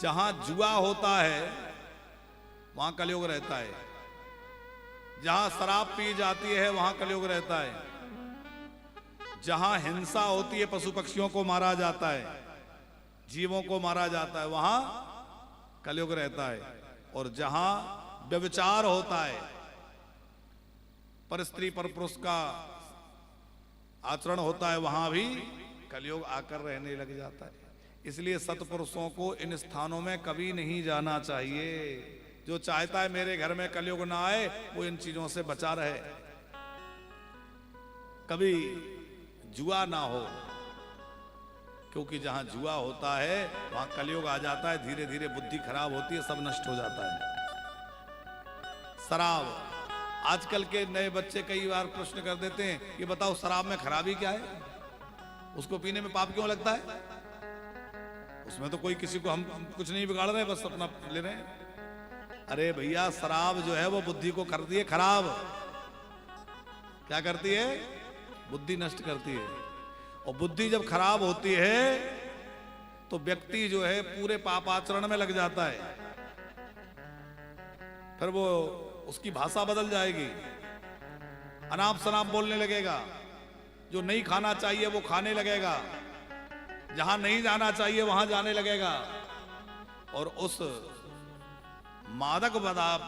जहां जुआ होता है वहां कलयुग रहता है, जहां शराब पी जाती है वहां कलयुग रहता है, जहां हिंसा होती है, पशु पक्षियों को मारा जाता है, जीवों को मारा जाता है, वहां कलयुग रहता है। और जहां व्यभिचार होता है, पर स्त्री पर पुरुष का आचरण होता है, वहां भी कलयुग आकर रहने लग जाता है। इसलिए सत्पुरुषों को इन स्थानों में कभी नहीं जाना चाहिए। जो चाहता है मेरे घर में कलयुग ना आए, वो इन चीजों से बचा रहे, कभी जुआ ना हो, क्योंकि जहां जुआ होता है वहां कलयुग आ जाता है। धीरे धीरे बुद्धि खराब होती है, सब नष्ट हो जाता है। शराब, आजकल के नए बच्चे कई बार प्रश्न कर देते हैं, ये बताओ शराब में खराबी क्या है, उसको पीने में पाप क्यों लगता है? उसमें तो कोई किसी को हम कुछ नहीं बिगाड़ रहे, बस अपना ले रहे हैं। अरे भैया, शराब जो है वो बुद्धि को करती है खराब। क्या करती है? बुद्धि नष्ट करती है। और बुद्धि जब खराब होती है तो व्यक्ति जो है पूरे पापाचरण में लग जाता है। फिर वो उसकी भाषा बदल जाएगी, अनाप शनाप बोलने लगेगा, जो नहीं खाना चाहिए वो खाने लगेगा, जहां नहीं जाना चाहिए वहां जाने लगेगा, और उस मादक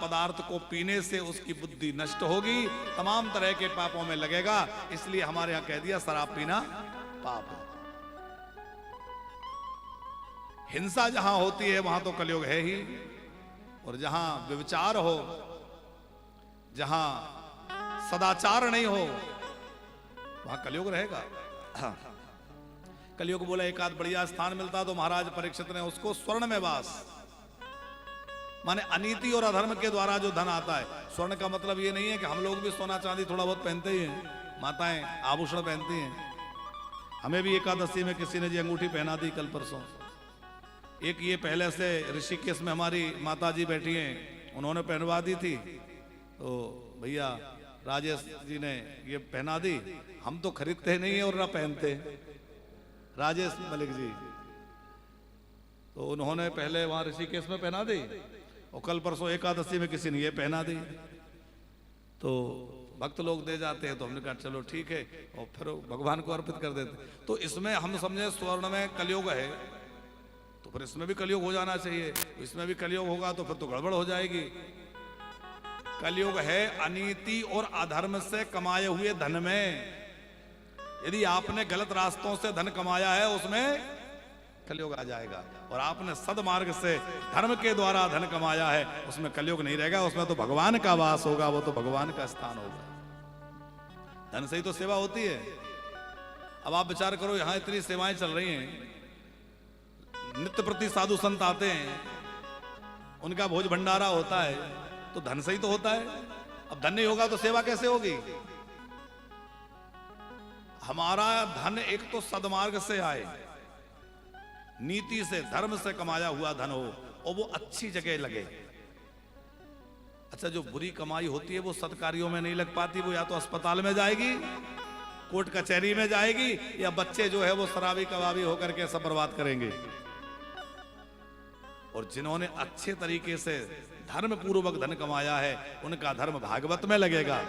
पदार्थ को पीने से उसकी बुद्धि नष्ट होगी, तमाम तरह के पापों में लगेगा। इसलिए हमारे यहां कह दिया शराब पीना पाप है। हिंसा जहां होती है वहां तो कलयुग है ही, और जहां व्यभिचार हो, जहां सदाचार नहीं हो, वहां कलयुग रहेगा। हाँ। कलयुग बोला एक आध बढ़िया स्थान मिलता तो महाराज परीक्षित ने उसको स्वर्ण में वास, माने अनीति और अधर्म के द्वारा जो धन आता है। स्वर्ण का मतलब ये नहीं है कि हम लोग भी सोना चांदी थोड़ा बहुत पहनते ही हैं, माताएं आभूषण पहनती हैं। हमें भी एकादशी में किसी ने जी अंगूठी पहना दी कल परसों। एक ये पहले से ऋषिकेश में हमारी माता जी बैठी हैं, उन्होंने पहनवा दी थी, तो भैया राजेश जी ने ये पहना दी। हम तो खरीदते नहीं है और ना पहनते, राजेश मलिक जी, तो उन्होंने पहले वहां ऋषिकेश में पहना दी, और कल परसों एकादशी में किसी ने ये पहना दी। तो भक्त लोग दे जाते हैं, तो हमने कहा चलो ठीक है, और फिर भगवान को अर्पित कर देते। तो इसमें हम समझे स्वर्ण में कलयुग है, तो फिर इसमें भी कलयुग हो जाना चाहिए। इसमें भी कलयुग होगा तो फिर तो गड़बड़ हो जाएगी। कलयुग है अनीति और अधर्म से कमाए हुए धन में। यदि आपने गलत रास्तों से धन कमाया है, उसमें कलयुग आ जाएगा। और आपने सदमार्ग से धर्म के द्वारा धन कमाया है, उसमें कलयुग नहीं रहेगा, उसमें तो भगवान का वास होगा, वो तो भगवान का स्थान होगा। धन से ही तो सेवा होती है। अब आप विचार करो, यहां इतनी सेवाएं चल रही हैं, नित्य प्रति साधु संत आते हैं, उनका भोज भंडारा होता है, तो धन से ही तो होता है। अब धन नहीं होगा तो सेवा कैसे होगी? हमारा धन एक तो सदमार्ग से आए, नीति से धर्म से कमाया हुआ धन हो, और वो अच्छी जगह लगे। अच्छा, जो बुरी कमाई होती है वो सत्कार्यों में नहीं लग पाती, वो या तो अस्पताल में जाएगी, कोर्ट कचहरी में जाएगी, या बच्चे जो है वो शराबी कबाबी होकर के सब बर्बाद करेंगे। और जिन्होंने अच्छे तरीके से धर्म पूर्वक धन कमाया है, उनका धर्म भागवत में लगेगा,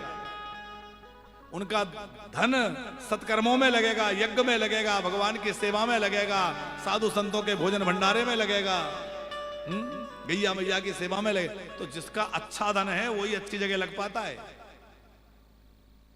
उनका धन सत्कर्मों में लगेगा, यज्ञ में लगेगा, भगवान की सेवा में लगेगा, साधु संतों के भोजन भंडारे में लगेगा, गैया मैया की सेवा में लगे। तो जिसका अच्छा धन है वही अच्छी जगह लग पाता है।